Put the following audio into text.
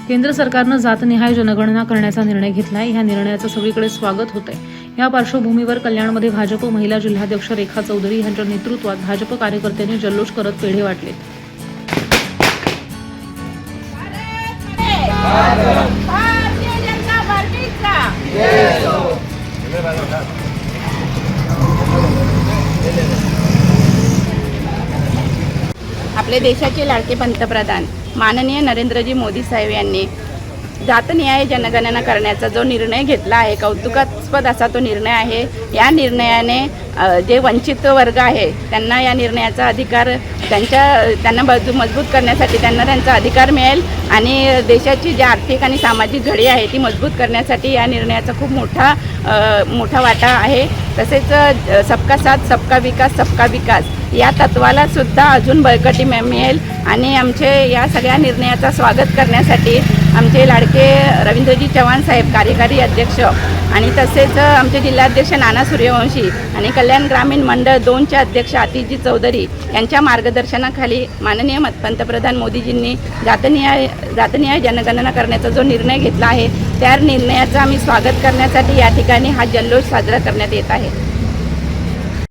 केंद्र सरकारनं जातनिहाय जनगणना करण्याचा निर्णय घेतला आहे। या निर्णयाचं सगळीकडे स्वागत होत आहे। या पार्श्वभूमीवर कल्याणमध्ये भाजप महिला जिल्हाध्यक्ष रेखा चौधरी यांच्या नेतृत्वात भाजप कार्यकर्त्यांनी जल्लोष करत पेढे वाटले। भारतीय जनता पार्टीचा आपले देशाचे लाडके पंतप्रधान माननीय नरेंद्रजी मोदी साहेब यांनी जातनिहाय जनगणना करण्याचा जो निर्णय घेतला आहे, कौतुकास्पद असा तो निर्णय आहे। या निर्णयाने जे वंचित वर्ग आहे त्यांना या निर्णयाचा अधिकार त्यांना मजबूत करण्यासाठी त्यांचा अधिकार मिळेल आणि देशाची जी आर्थिक आणि सामाजिक घडी आहे ती मजबूत करण्यासाठी या निर्णयाचा खूप मोठा वाटा आहे। तसेच सबका साथ सबका विकास या तत्वाला सुद्धा अजून बळकटी मिळेल आणि आमचे या सगळ्या निर्णयाचा स्वागत करण्यासाठी आमचे लाडके रवींद्रजी चव्हाण साहेब कार्यकारी अध्यक्ष आणि तसेच आमचे जिल्हाध्यक्ष नाना सूर्यवंशी आणि कल्याण ग्रामीण मंडळ 2चे अध्यक्ष आतिशजी चौधरी यांच्या मार्गदर्शनाखाली माननीय पंतप्रधान मोदीजींनी जातनिहाय जनगणना करण्याचा जो निर्णय घेतला आहे त्या निर्णयाचं आम्ही स्वागत करण्यासाठी या ठिकाणी हा जल्लोष साजरा करण्यात येत आहे।